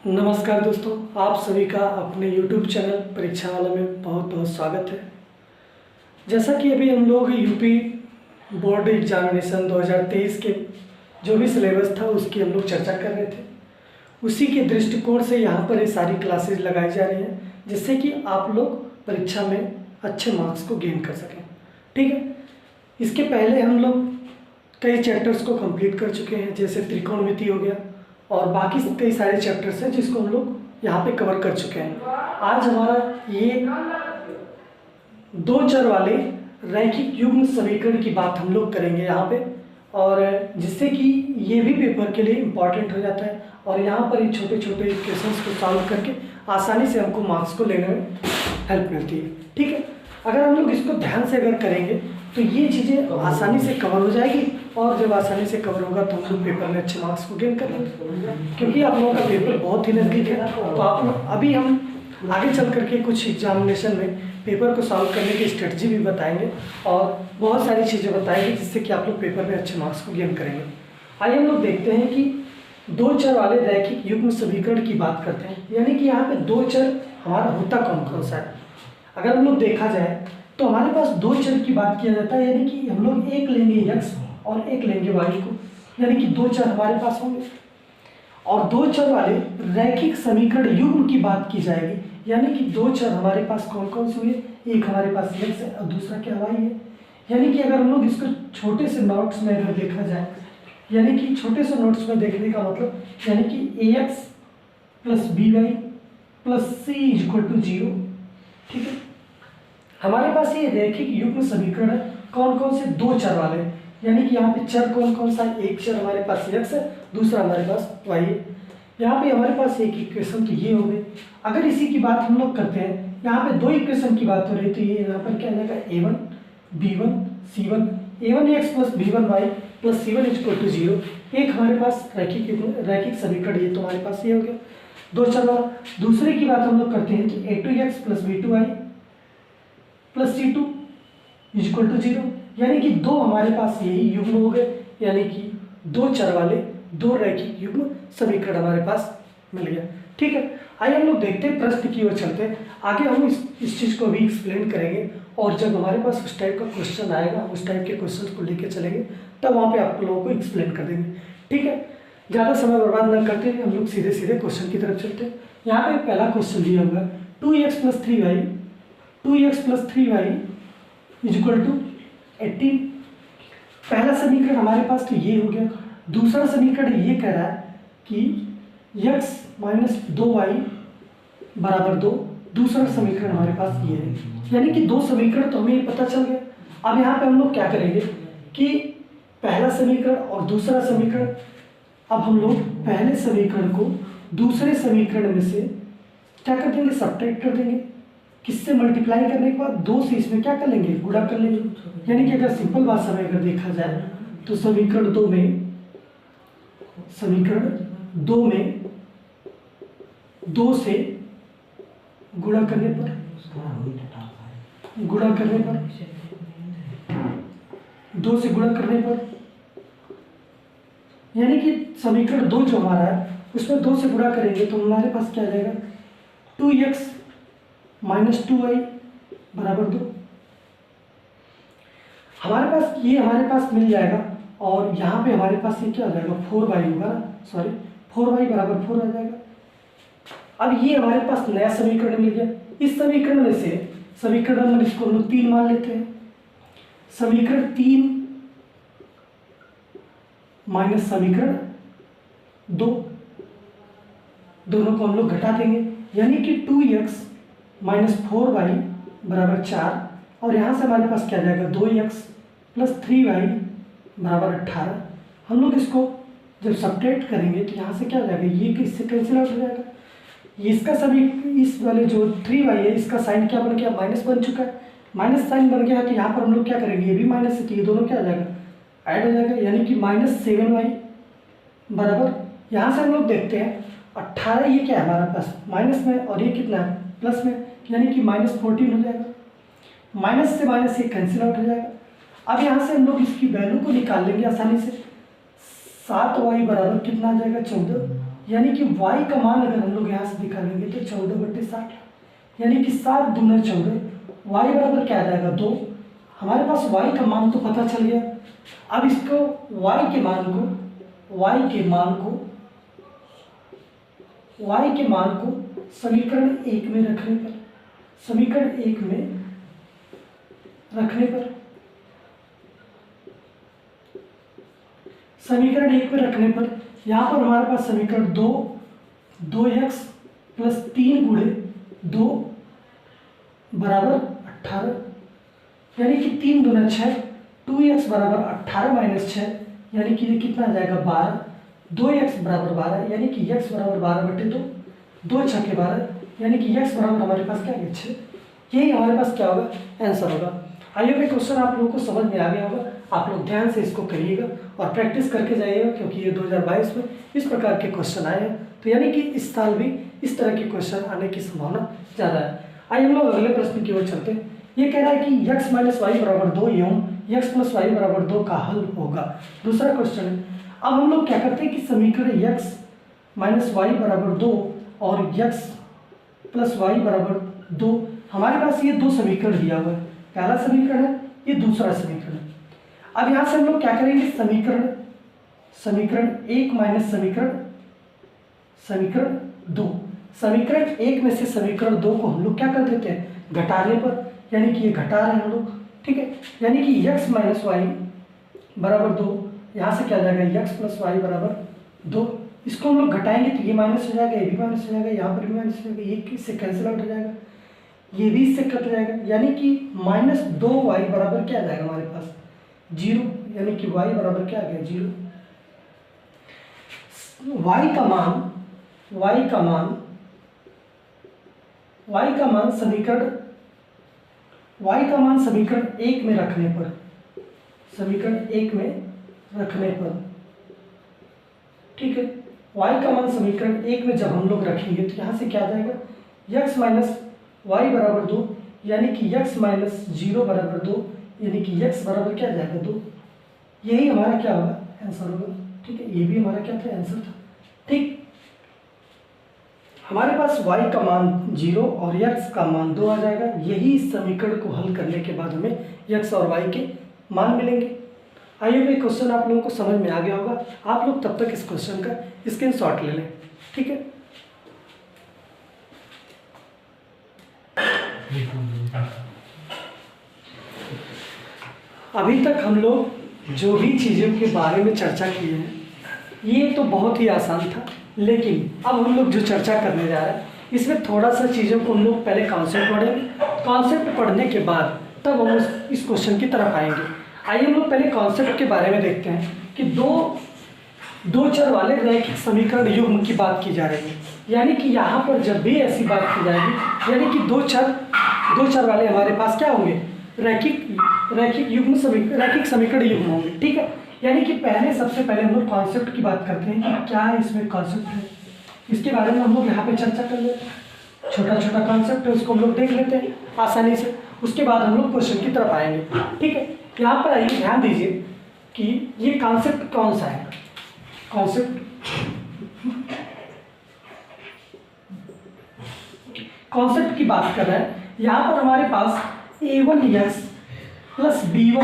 नमस्कार दोस्तों, आप सभी का अपने YouTube चैनल परीक्षा वाला में बहुत बहुत स्वागत है। जैसा कि अभी हम लोग यूपी बोर्ड एग्जामिनेशन 2023 के जो भी सिलेबस था उसकी हम लोग चर्चा कर रहे थे। उसी के दृष्टिकोण से यहाँ पर ये सारी क्लासेज लगाई जा रही हैं जिससे कि आप लोग परीक्षा में अच्छे मार्क्स को गेन कर सकें। ठीक है, इसके पहले हम लोग कई चैप्टर्स को कंप्लीट कर चुके हैं, जैसे त्रिकोणमिति हो गया और बाकी कई सारे चैप्टर्स हैं जिसको हम लोग यहाँ पे कवर कर चुके हैं। आज हमारा ये दो चर वाले रैखिक युग्म समीकरण की बात हम लोग करेंगे यहाँ पे, और जिससे कि ये भी पेपर के लिए इम्पॉर्टेंट हो जाता है और यहाँ पर ये छोटे छोटे क्वेश्चंस को सॉल्व करके आसानी से हमको मार्क्स को लेने में हेल्प मिलती है। ठीक है, अगर हम लोग इसको ध्यान से अगर करेंगे तो ये चीज़ें आसानी से कवर हो जाएगी और जब आसानी से कवर होगा तो हम लोग पेपर में अच्छे मार्क्स को गेन कर लेंगे, क्योंकि आप लोगों का पेपर बहुत ही नज़दीक है। तो आप अभी हम आगे चल करके कुछ एग्जामिनेशन में पेपर को सॉल्व करने की स्ट्रेटजी भी बताएंगे और बहुत सारी चीज़ें बताएंगे जिससे कि आप लोग पेपर में अच्छे मार्क्स को गेन करेंगे। आइए हम लोग देखते हैं कि दो चर वाले रैखिक युग्म समीकरण की बात करते हैं, यानी कि यहाँ पे दो चर हमारा होता कौन कौन सा है। अगर हम लोग देखा जाए तो हमारे पास दो चर की बात किया जाता है, यानी कि हम लोग एक लेंगे x और एक लेंगे y को, यानी कि दो चर हमारे पास होंगे। और दो चर वाले रैखिक समीकरण युग्म की बात की जाएगी, यानी कि दो चर हमारे पास कौन कौन से हुए, एक हमारे पास x है और दूसरा क्या y है। यानी कि अगर हम लोग इसको छोटे से नोट्स में अगर देखा जाए, यानी कि छोटे से नोट्स में देखने का मतलब यानी कि ax plus by plus c equal to 0। ठीक है, हमारे पास ये रैखिक युग्म समीकरण है कौन कौन से, दो चर वाले, यानी कि यहाँ पे चर कौन कौन सा है, एक चर हमारे पास x है, दूसरा हमारे पास y है। यहाँ पे हमारे पास एक इक्वेशन तो ये हो गई। अगर इसी की बात हम लोग करते हैं, यहाँ पे दो इक्वेशन की बात हो रही है, तो ये यहाँ पर क्या आ जाएगा a1 b1 c1, a1x plus b1y plus c1 equal to 0। एक हमारे पास रैखिक समीकरण ये तो हमारे पास ये हो गया दो चर वाला। दूसरे की बात हम लोग करते हैं तो a2x plus b2y plus c2 equal to 0, यानी कि दो हमारे पास यही युग्म हो गए, यानी कि दो चर वाले दो रैखिक युग्म समीकरण हमारे पास मिल गया। ठीक है, आइए हम लोग देखते हैं प्रश्न की ओर चलते हैं। आगे हम इस चीज़ को भी एक्सप्लेन करेंगे और जब हमारे पास उस टाइप का क्वेश्चन आएगा, उस टाइप के क्वेश्चन को लेकर चलेंगे, तब वहाँ पे आप लोगों को एक्सप्लेन कर देंगे। ठीक है, ज़्यादा समय बर्बाद न करते हम लोग सीधे सीधे क्वेश्चन की तरफ चलते हैं। यहाँ पे पहला क्वेश्चन दिया हुआ है 2x plus 3y equal to 18। पहला समीकरण हमारे पास तो ये हो गया। दूसरा समीकरण ये कह रहा है कि x माइनस 2y बराबर 2। दूसरा समीकरण हमारे पास ये है, यानी कि दो समीकरण तो हमें पता चल गया। अब यहाँ पे हम लोग क्या करेंगे कि पहला समीकरण और दूसरा समीकरण, अब हम लोग पहले समीकरण को दूसरे समीकरण में से क्या कर देंगे, सब्ट्रैक्ट कर देंगे। किससे मल्टीप्लाई करने के बाद दो से इसमें क्या कर लेंगे, गुणा कर लेंगे। यानी कि अगर सिंपल भाषा में अगर देखा जाए तो समीकरण दो में दो से गुणा करने पर दो से गुणा करने पर, यानी कि समीकरण दो जो हमारा है उसमें दो से गुणा करेंगे तो हमारे पास क्या आ जाएगा 2x माइनस 2y बराबर 2। हमारे पास मिल जाएगा और यहाँ पे हमारे पास ये क्या आ जाएगा 4y होगा, 4y बराबर 4 आ जाएगा। अब ये हमारे पास नया समीकरण मिल गया। इस समीकरण में से समीकरण नंबर इसको हम लोग 3 मान लेते हैं। समीकरण 3 माइनस समीकरण 2, दोनों को हम लोग घटा देंगे, यानी कि 2x माइनस 4y बराबर 4 और यहाँ से हमारे पास क्या जाएगा 2x प्लस 3y बराबर 18। हम लोग इसको जब सब्ट्रैक्ट करेंगे तो यहाँ से क्या हो जाएगा, ये इससे कैंसिल आउट हो जाएगा। इसका सभी इस वाले जो 3y है इसका साइन क्या बन गया, माइनस बन चुका है। माइनस साइन बन गया तो यहाँ पर हम लोग क्या करेंगे, ये भी माइनस है तो ये दोनों क्या हो जाएगा, ऐड हो जाएगा, यानी कि माइनस 7y बराबर, यहाँ से हम लोग देखते हैं 18, ये क्या है हमारे पास माइनस में और ये कितना है प्लस में, यानी कि माइनस 14 हो जाएगा। माइनस से माइनस ये कैंसिल आउट हो जाएगा। अब यहाँ से हम लोग इसकी वैल्यू को निकाल लेंगे आसानी से। 7y बराबर कितना आ जाएगा 14 यानी कि y का मान अगर हम लोग यहाँ से निकालेंगे तो 14/60, यानी कि 7 दूना 14, y बराबर क्या आ जाएगा 2। हमारे पास y का मान तो पता चल गया। अब इसको y के मान को समीकरण 1 में रखने पर, समीकरण 1 में रखने पर यहाँ पर हमारे पास समीकरण 2x + 3 × 2 बराबर 18, यानी कि 3 दूना 6, 2x बराबर 18 - 6, यानी कि ये कितना आ जाएगा 12, 2x बराबर 12, यानी कि x बराबर 12/2, 2 छक्के 12, यानी कि x बराबर हमारे पास क्या है 6। यही हमारे पास क्या होगा आंसर होगा। आई होप ये क्वेश्चन आप लोगों को समझ में आ गया होगा। आप लोग ध्यान से इसको करिएगा और प्रैक्टिस करके जाइएगा, क्योंकि ये 2022 में इस प्रकार के क्वेश्चन आए हैं, तो यानी कि इस साल भी इस तरह के क्वेश्चन आने की संभावना ज़्यादा है। आइए हम लोग अगले प्रश्न की ओर चलते हैं। ये कह रहा है कि x - y = 2 एवं x + y = 2 का हल होगा। दूसरा क्वेश्चन है। अब हम लोग क्या करते हैं कि समीकरण x - y = 2 और x + y = 2, हमारे पास ये दो समीकरण दिया हुआ है, पहला समीकरण है, ये दूसरा समीकरण है। अब यहाँ से हम लोग क्या करेंगे, समीकरण 1 माइनस समीकरण 2, समीकरण 1 में से समीकरण 2 को हम लोग क्या कर देते हैं घटाने पर, यानी कि ये घटा रहे हैं हम लोग, ठीक है। यानी कि x - y = 2, यहाँ से क्या आ जाएगा x + y = 2, इसको हम लोग घटाएंगे तो ये माइनस हो जाएगा, ये भी माइनस हो जाएगा, यहाँ पर भी माइनस हो जाएगा, ये इससे कैंसिल आउट हो जाएगा, ये भी इससे कट जाएगा, यानी कि -2y बराबर क्या आ जाएगा हमारे पास 0, यानी कि y बराबर क्या आ गया 0। y का मान समीकरण 1 में रखने पर, ठीक है, y का मान समीकरण 1 में जब हम लोग रखेंगे तो यहाँ से क्या आ जाएगा x - y = 2, यानी कि x - 0 = 2, यानी कि x बराबर क्या आ जाएगा 2। यही हमारा क्या होगा आंसर होगा, ठीक है। ये भी हमारा क्या था आंसर था, ठीक। हमारे पास y का मान 0 और x का मान 2 आ जाएगा। यही इस समीकरण को हल करने के बाद हमें x और y के मान मिलेंगे। आइए ये क्वेश्चन आप लोगों को समझ में आ गया होगा। आप लोग तब तक इस क्वेश्चन का स्क्रीनशॉट ले लें, ठीक है। अभी तक हम लोग जो भी चीज़ों के बारे में चर्चा किए हैं ये तो बहुत ही आसान था, लेकिन अब हम लोग जो चर्चा करने जा रहे हैं इसमें थोड़ा सा चीज़ों को हम लोग पहले कॉन्सेप्ट पढ़ेंगे, कॉन्सेप्ट पढ़ने के बाद तब हम इस क्वेश्चन की तरफ आएंगे। आइए हम लोग पहले कॉन्सेप्ट के बारे में देखते हैं कि दो चर वाले रैखिक समीकरण युग्म की बात की जा रही है। यानी कि यहाँ पर जब भी ऐसी बात की जाएगी, यानी कि दो चर वाले हमारे पास क्या होंगे रैखिक समीकरण युग्म होंगे, ठीक है। यानी कि सबसे पहले हम लोग कॉन्सेप्ट की बात करते हैं कि क्या इसमें कॉन्सेप्ट है, इसके बारे में हम लोग यहाँ पे चर्चा कर लेते हैं। छोटा कॉन्सेप्ट है, उसको हम लोग देख लेते हैं आसानी से, उसके बाद हम लोग क्वेश्चन की तरफ आएंगे, ठीक है। यहाँ पर आइए ध्यान दीजिए कि ये कॉन्सेप्ट कौन सा है। कॉन्सेप्ट की बात कर रहे हैं। यहाँ पर हमारे पास a1x + b1y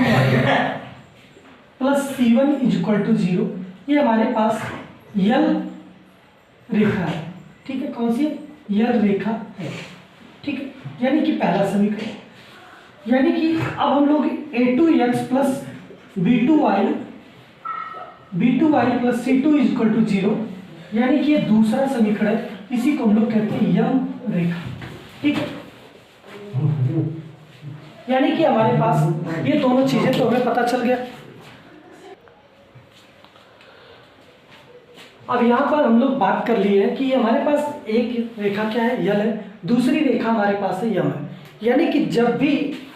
+ c1 = 0, ये हमारे पास यल रेखा है, ठीक है। कौन सी यल रेखा है, ठीक है। यानी कि पहला समीकरण, यानी कि अब हम लोग a2x + b2y + c2 = 0, यानी कि ये दूसरा समीकरण है, इसी को हम लोग कहते हैं यम रेखा, ठीक है। यानी कि हमारे पास ये दोनों चीजें तो हमें पता चल गया। अब यहाँ पर हम लोग बात कर ली है कि हमारे पास एक रेखा क्या है यल है, दूसरी रेखा हमारे पास है यम है। यानी कि जब भी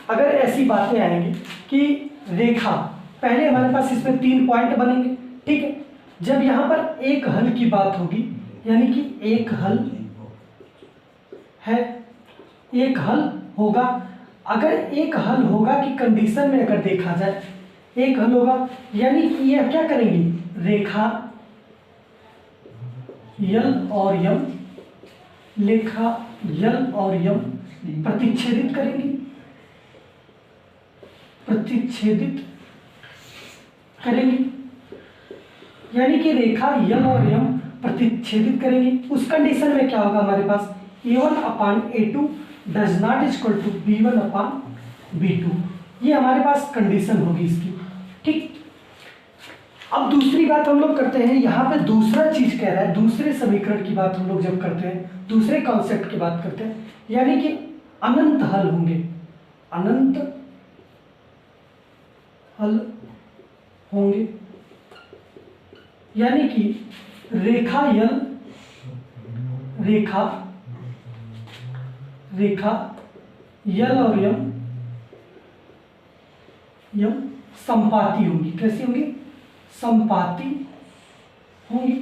अगर ऐसी बातें आएंगी कि रेखा, पहले हमारे पास इसमें 3 पॉइंट बनेंगे, ठीक है। जब यहाँ पर एक हल की बात होगी, यानी कि एक हल है, एक हल होगा, अगर एक हल होगा कि कंडीशन में अगर देखा जाए एक हल होगा, यानी कि ये क्या करेंगी रेखा यल और यम, रेखा यल और यम प्रतिच्छेदित करेंगी, प्रतिच्छेदित करेंगी, यानी कि रेखा यल और यम प्रतिच्छेदित करेंगी। उस कंडीशन में क्या होगा हमारे पास, A1/A2 does not equal to B1/B2, ये हमारे पास कंडीशन होगी इसकी। ठीक, अब दूसरी बात हम लोग करते हैं, यहाँ पे दूसरा चीज कह रहा है, दूसरे समीकरण की बात हम लोग जब करते हैं, दूसरे कॉन्सेप्ट की बात करते हैं, यानी कि अनंत हल होंगे, अनंत हल होंगे, यानी कि रेखा यल, रेखा यल और यम संपाती होंगी। कैसी होंगी, संपाती होंगी,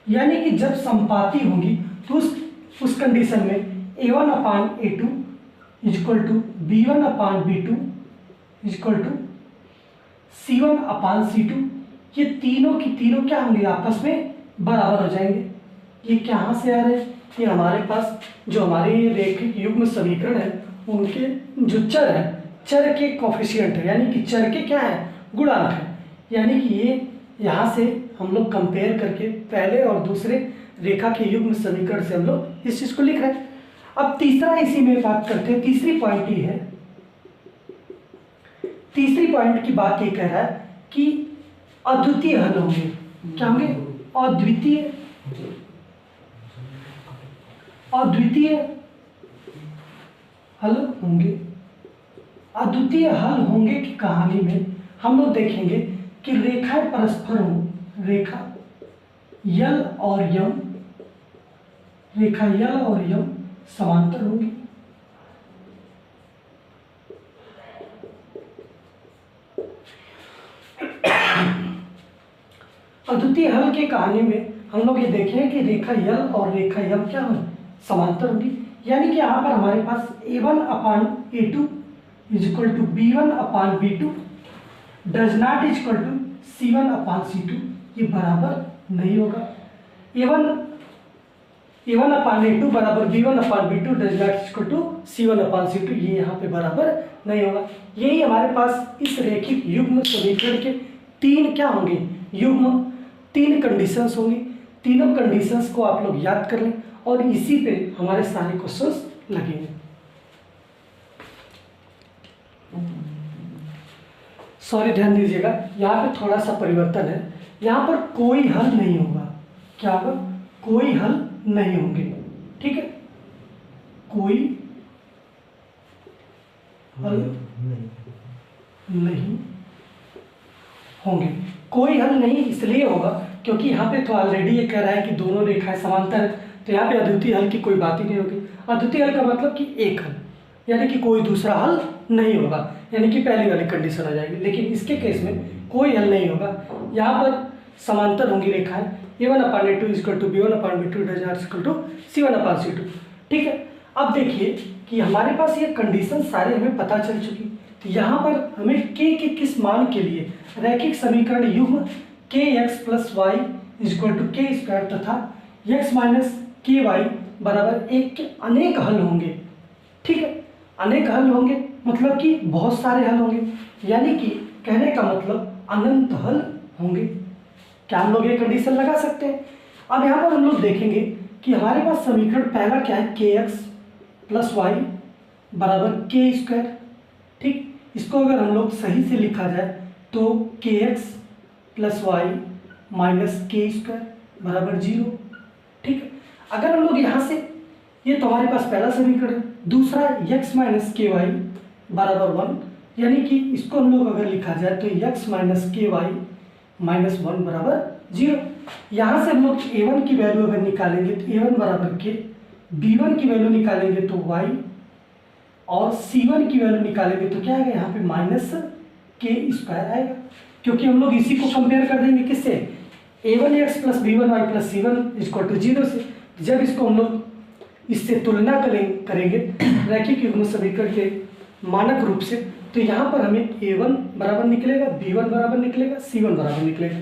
यानी कि जब संपाती होंगी तो उस कंडीशन में A1/A2 equal to B1/B2 equal to C1/C2, ये तीनों की तीनों क्या होंगे, आपस में बराबर हो जाएंगे। ये कहाँ से आ रहे हैं, ये हमारे पास जो हमारे रेखिक युग्म समीकरण है उनके जो चर है, चर के कोफिशिएंट है, यानी कि चर के क्या है, गुणांक है, यानी कि ये यहाँ से हम लोग कंपेयर करके पहले और दूसरे रेखा के युग्म समीकरण से हम लोग इस चीज को लिख रहे हैं। अब तीसरा इसी में बात करते हैं, तीसरी पॉइंट ये है, तीसरी पॉइंट की बात ये कह रहा है कि अद्वितीय हल होंगे। क्या होंगे, अद्वितीय, अद्वितीय हल होंगे। अद्वितीय हल होंगे की कहानी में हम लोग देखेंगे कि रेखाएं परस्पर हों, रेखा यल और यम, रेखा यल और यम समांतर होंगी, अद्वितीय हल की कहानी में हम लोग ये देखें कि रेखा यल और रेखा यम क्या हो, समांतर होंगी, यानी कि यहाँ पर हमारे पास A1/A2 equal to B1/B2 does not equal to C1/C2, ये बराबर नहीं होगा। A1/A2 बराबर B1/B2 does not equal to C1/C2, ये यहाँ पे बराबर नहीं होगा। यही हमारे पास इस रेखिक युग्म समीकरण के तीन क्या होंगे, युग्म, तीन कंडीशंस होंगी। तीनों कंडीशंस को आप लोग याद कर लें और इसी पे हमारे सारे क्वेश्चंस लगेंगे। सॉरी, ध्यान दीजिएगा, यहाँ पे थोड़ा सा परिवर्तन है, यहाँ पर कोई हल नहीं होगा। क्या होगा, कोई हल नहीं होंगे, ठीक है, कोई हल नहीं होंगे। कोई हल नहीं इसलिए होगा क्योंकि यहाँ पे तो ऑलरेडी ये कह रहा है कि दोनों रेखाएं समांतर है, तो यहाँ पे अद्वितीय हल की कोई बात ही नहीं होगी। अद्वितीय हल का मतलब कि एक हल, यानी कि कोई दूसरा हल नहीं होगा, यानी कि पहली वाली कंडीशन आ जाएगी। लेकिन इसके केस में कोई हल नहीं होगा, यहाँ पर समांतर होंगी रेखाएं, A1/A2 equal to B1/B2 does not equal to C1/C2, ठीक है। अब देखिए कि हमारे पास ये कंडीशन सारे हमें पता चल चुकी, तो यहाँ पर हमें k के किस मान के लिए रैखिक समीकरण युग्म kx + y = k² तथा x - ky बराबर 1 के अनेक हल होंगे, ठीक है। अनेक हल होंगे मतलब कि बहुत सारे हल होंगे, यानी कि कहने का मतलब अनंत हल होंगे। क्या हम लोग ये कंडीशन लगा सकते हैं। अब यहाँ पर हम लोग देखेंगे कि हमारे पास समीकरण पहला क्या है, kx + y बराबर k², ठीक। इसको अगर हम लोग सही से लिखा जाए तो kx + y - k² बराबर 0, ठीक है। अगर हम लोग यहाँ से, ये तो हमारे पास पहला समीकरण है। दूसरा x - ky बराबर 1, यानी कि इसको हम लोग अगर लिखा जाए तो x - ky - 1 बराबर 0। यहाँ से हम लोग a1 की वैल्यू अगर निकालेंगे तो a1 बराबर k, b1 की वैल्यू निकालेंगे तो y, और c1 की वैल्यू निकालेंगे तो क्या आएगा, यहाँ पे -k² आएगा, क्योंकि हम लोग इसी को कंपेयर कर देंगे किससे, a1x + b1y + c1 = 0 से। जब इसको हम लोग इससे तुलना करेंगे रैखिक युग्म समीकरण के मानक रूप से, तो यहाँ पर हमें a1 बराबर निकलेगा, b1 बराबर निकलेगा, c1 बराबर निकलेगा।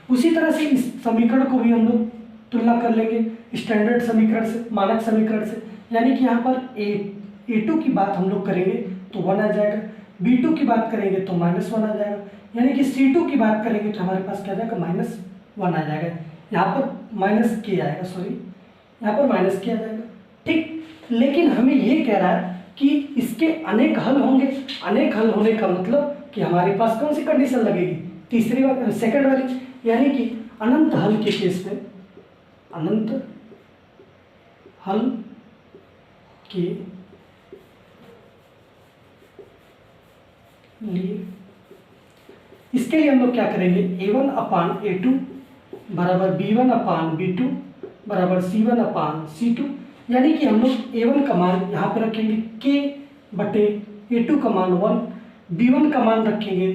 उसी तरह से इस समीकरण को भी हम लोग तुलना कर लेंगे स्टैंडर्ड समीकरण से, मानक समीकरण से। यानी कि यहाँ पर A2 की बात हम लोग करेंगे तो 1 आ जाएगा, B2 की बात करेंगे तो -1 आ जाएगा, यानी कि C2 की बात करेंगे तो हमारे पास क्या आ जाएगा, -1 आ जाएगा। यहाँ पर माइनस के आएगा, सॉरी यहाँ पर माइनस के आ जाएगा, ठीक। लेकिन हमें ये कह रहा है कि इसके अनेक हल होंगे। अनेक हल होने का मतलब कि हमारे पास कौन सी कंडीशन लगेगी, तीसरी वाली, सेकंड वाली, यानी कि अनंत हल के केस में, अनंत हल के लिए इसके लिए हम लोग क्या करेंगे, A1/A2 बराबर B1/B2 बराबर C1/C2, यानी कि हम लोग A1 का मान यहाँ पे रखेंगे K/A2 का मान 1, B1 का मान रखेंगे,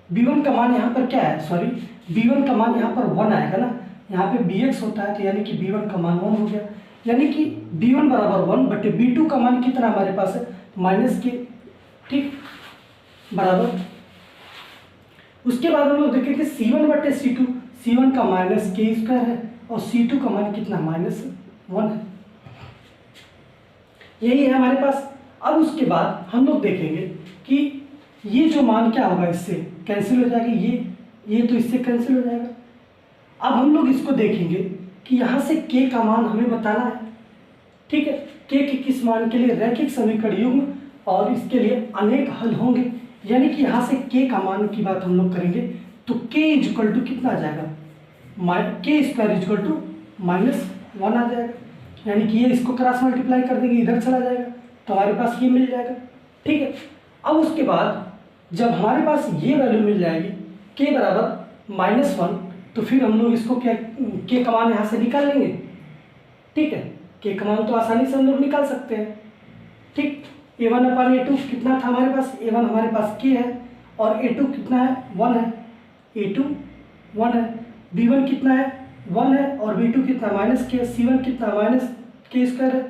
B1 का मान यहाँ पर क्या है, सॉरी B1 का मान यहाँ पर 1 आएगा ना, यहाँ पे Bx होता है तो यानी कि B1 का मान 1 हो गया, यानी कि B1 बराबर 1 B2 का मान कितना हमारे पास है, -k, ठीक, बराबर। उसके बाद हम लोग देखेंगे C1/C2, C1 का -k² है और C2 का मान कितना, -1 है, यही है हमारे पास। अब उसके बाद हम लोग देखेंगे कि ये जो मान क्या होगा, इससे कैंसिल हो जाएगा, ये तो इससे कैंसिल हो जाएगा। अब हम लोग इसको देखेंगे कि यहाँ से k का मान हमें बताना है, ठीक है। k के किस मान के लिए रैखिक समीकरण युग्म और इसके लिए अनेक हल होंगे, यानी कि यहाँ से k का मान की बात हम लोग करेंगे तो k = कितना आ जाएगा, k² = -1 आ जाएगा, यानी कि ये इसको क्रॉस मल्टीप्लाई कर देंगे, इधर चला जाएगा तो हमारे पास ये मिल जाएगा, ठीक है। अब उसके बाद जब हमारे पास ये वैल्यू मिल जाएगी k बराबर -1, तो फिर हम लोग इसको क्या, k का मान यहाँ से निकाल लेंगे, ठीक है। k का मान तो आसानी से हम लोग निकाल सकते हैं, ठीक। A1/A2 कितना था हमारे पास, A1 हमारे पास k है और A2 कितना है, 1 है, A2 1 है, B1 कितना है, 1 है और B2 कितना, -k, C1 कितना, -k² है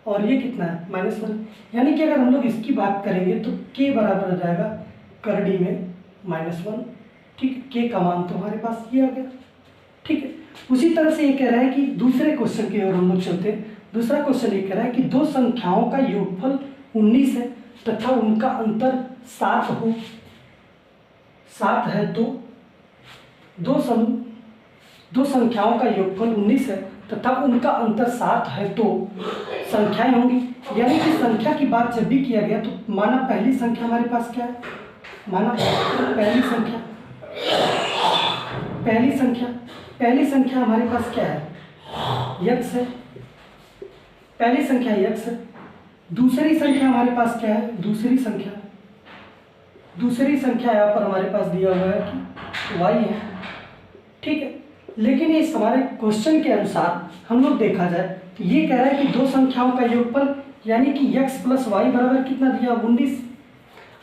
और ये कितना है, -1, यानी कि अगर हम लोग इसकी बात करेंगे तो k बराबर हो जाएगा करड़ी में -1, ठीक। k का मान तो हमारे पास ये आ गया, ठीक है। उसी तरह से ये कह रहा है कि दूसरे क्वेश्चन की ओर हम लोग चलते हैं। दूसरा क्वेश्चन ये कह रहा है कि दो संख्याओं का योगफल 19 है तथा उनका अंतर 7 हो, 7 है तो दो संख्याओं का योगफल 19 है तथा उनका अंतर 7 है तो संख्याएं होंगी। यानी कि संख्या की बात जब भी किया गया तो माना पहली संख्या हमारे पास क्या है, माना पहली संख्या हमारे पास क्या है, x है, पहली संख्या x है। दूसरी संख्या हमारे पास क्या है, दूसरी संख्या यहाँ पर हमारे पास दिया हुआ है कि y है, ठीक है। लेकिन इस हमारे क्वेश्चन के अनुसार हम लोग देखा जाए तो ये कह रहा है कि दो संख्याओं का योगफल यानी कि x + y बराबर कितना दिया, 19।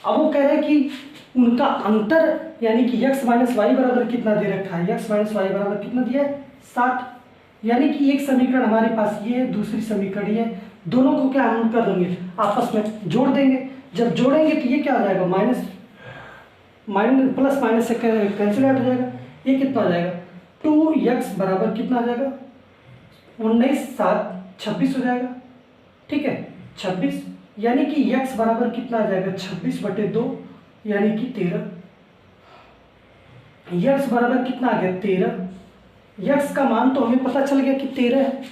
अब वो कह रहा है कि उनका अंतर यानी कि x - y बराबर कितना दे रखा है, x - y बराबर कितना दिया है, 7। यानी कि एक समीकरण हमारे पास ये है, दूसरी समीकरण ये है, दोनों को क्या हम कर देंगे, आपस में जोड़ देंगे। जब जोड़ेंगे तो ये क्या हो जाएगा, प्लस माइनस से कैंसिल आउट हो जाएगा, ये कितना हो जाएगा, 2x बराबर कितना आ जाएगा, 19 7 26 हो जाएगा, ठीक है, 26। यानी कि x बराबर कितना आ जाएगा, 26/2 यानी कि 13। x बराबर कितना आ गया, 13। x का मान तो हमें पता चल गया कि 13 है।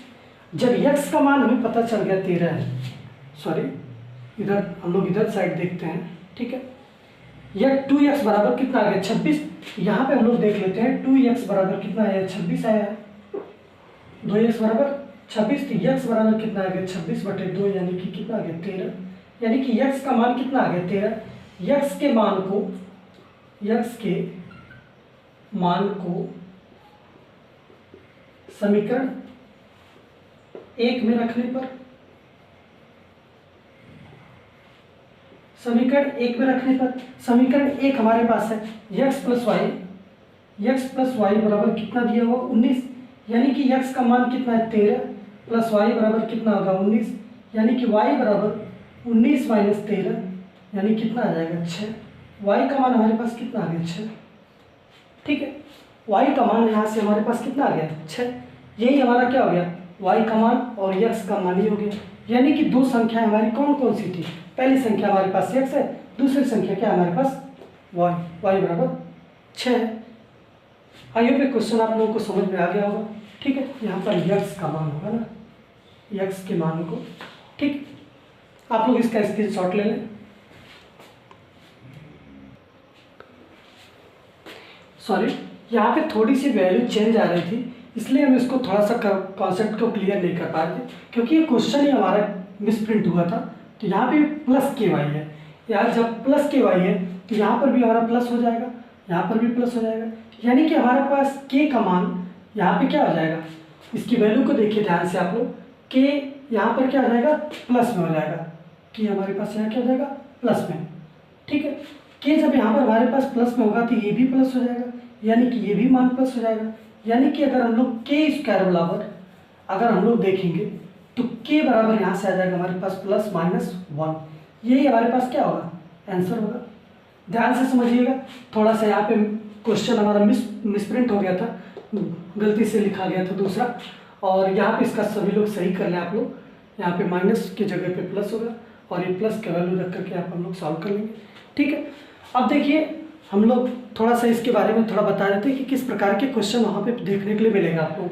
जब x का मान हमें पता चल गया 13 है, सॉरी इधर हम लोग इधर साइड देखते हैं, ठीक है। यह 2x बराबर कितना आ गया, 26। यहाँ पे हम लोग देख लेते हैं 2x बराबर कितना आया, 26 आया है। 2x बराबर 26, तो x बराबर कितना आ गया, 26/2 यानी कि कितना आ गया, 13। यानी कि x का मान कितना आ गया, 13। x के मान को समीकरण 1 में रखने पर, समीकरण 1 हमारे पास है x + y बराबर कितना दिया हुआ, 19। यानी कि x का मान कितना है, 13 + y बराबर कितना होगा, 19। यानी कि y बराबर 19 - 13 यानी कितना आ जाएगा, 6। y का मान हमारे पास कितना आ गया, 6, ठीक है। y का मान यहाँ से हमारे पास कितना आ गया, 6। यही हमारा क्या हो गया, y का मान और x का मान ही हो गया। यानी कि दो संख्याएं हमारी कौन कौन सी थी, पहली संख्या हमारे पास x है, दूसरी संख्या क्या है हमारे पास y, y बराबर 6 है। आई होप ये क्वेश्चन आप लोगों को समझ में आ गया होगा। ठीक है, यहाँ पर x का मान होगा ना, x के मान को, ठीक, आप लोग इसका स्क्रीनशॉट ले लें। सॉरी, यहाँ पे थोड़ी सी वैल्यू चेंज आ रही थी, इसलिए हम इसको थोड़ा सा कॉन्सेप्ट को क्लियर नहीं कर पा रहे थे, क्योंकि ये क्वेश्चन ही हमारा मिसप्रिंट हुआ था। तो यहाँ पे प्लस के वाई है, यार जब प्लस के वाई है तो यहाँ पर भी हमारा प्लस हो जाएगा, यहाँ पर भी प्लस हो जाएगा, यानी कि हमारे पास के का मान यहाँ पे क्या हो जाएगा, इसकी वैल्यू को देखिए ध्यान से आप लोग, के यहाँ पर क्या हो जाएगा प्लस में हो जाएगा, कि हमारे पास यहाँ क्या हो जाएगा प्लस में। ठीक है, के जब यहाँ पर हमारे पास प्लस में होगा तो ये भी प्लस हो जाएगा, यानी कि ये भी मान प्लस हो जाएगा। यानी कि अगर हम लोग के स्क्वायर बराबर अगर हम लोग देखेंगे तो के बराबर यहाँ से आ जाएगा हमारे पास प्लस माइनस 1, यही हमारे पास क्या होगा आंसर होगा। ध्यान से समझिएगा, थोड़ा सा यहाँ पे क्वेश्चन हमारा मिसप्रिंट हो गया था, गलती से लिखा गया था दूसरा, और यहाँ पे इसका सभी लोग सही कर लें आप लोग। यहाँ पे माइनस की जगह पे प्लस होगा और ये प्लस का वैल्यू रख करके आप हम लोग सॉल्व कर लेंगे। ठीक है, अब देखिए हम लोग थोड़ा सा इसके बारे में थोड़ा बता देते हैं कि किस प्रकार के क्वेश्चन वहाँ पे देखने के लिए मिलेगा आप लोग।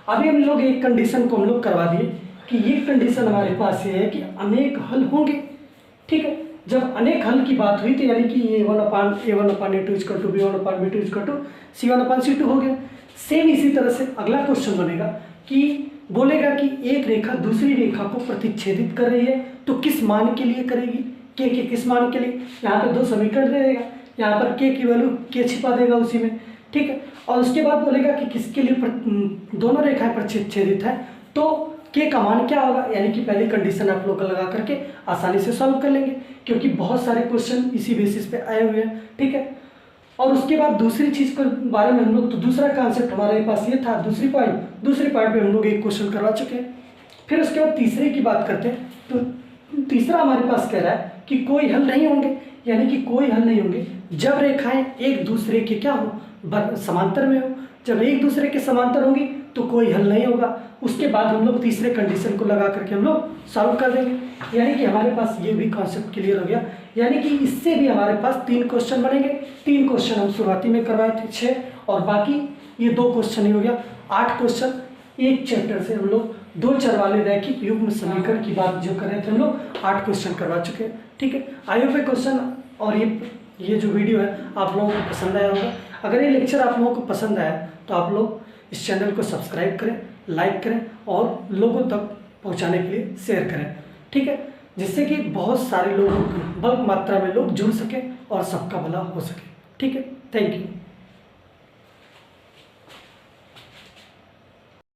अभी हम लोग एक कंडीशन को हम लोग करवा दिए कि ये कंडीशन हमारे पास ये है कि अनेक हल होंगे। ठीक है, जब अनेक हल की बात हुई तो यानी कि a1/a2 = b1/b2 = c1/c2 हो गया। सेम इसी तरह से अगला क्वेश्चन बनेगा कि बोलेगा कि एक रेखा दूसरी रेखा को प्रतिच्छेदित कर रही है तो किस मान के लिए करेगी, के किस मान के लिए। यहाँ पे दो समीकरण दे देगा, यहाँ पर के की वैल्यू के छिपा देगा उसी में। ठीक है, और उसके बाद बोलेगा कि किसके लिए दोनों रेखाएं प्रतिच्छेदित है तो के का मान क्या होगा, यानी कि पहली कंडीशन आप लोग लगा करके आसानी से सॉल्व कर लेंगे, क्योंकि बहुत सारे क्वेश्चन इसी बेसिस पे आए हुए हैं। ठीक है, और उसके बाद दूसरी चीज़ के बारे में हम लोग, तो दूसरा कॉन्सेप्ट हमारे पास ये था, दूसरी पॉइंट पे हम लोग एक क्वेश्चन करवा चुके हैं। फिर उसके बाद तीसरे की बात करते हैं, तो तीसरा हमारे पास कह रहा है कि कोई हल नहीं होंगे, यानी कि कोई हल नहीं होंगे जब रेखाएं एक दूसरे के क्या हो समांतर में हो। जब एक दूसरे के समांतर होंगी तो कोई हल नहीं होगा। उसके बाद हम लोग तीसरे कंडीशन को लगा करके हम लोग सॉल्व कर देंगे, यानी कि हमारे पास ये भी कॉन्सेप्ट क्लियर हो गया। यानी कि इससे भी हमारे पास 3 क्वेश्चन बनेंगे। 3 क्वेश्चन हम शुरुआती में करवाए थे 6, और बाकी ये 2 क्वेश्चन ही हो गया 8 क्वेश्चन। एक चैप्टर से हम लोग 2 चर वाले रैखिक युग्म समीकरण की बात जो कर रहे थे हम लोग 8 क्वेश्चन करवा चुके हैं। ठीक है, आई होप क्वेश्चन और ये जो वीडियो है आप लोगों को पसंद आया होगा। अगर ये लेक्चर आप लोगों को पसंद आया तो आप लोग इस चैनल को सब्सक्राइब करें, लाइक करें और लोगों तक पहुंचाने के लिए शेयर करें। ठीक है, जिससे कि बहुत सारे लोगों बल्क मात्रा में लोग जुड़ सकें और सबका भला हो सके। ठीक है, थैंक यू।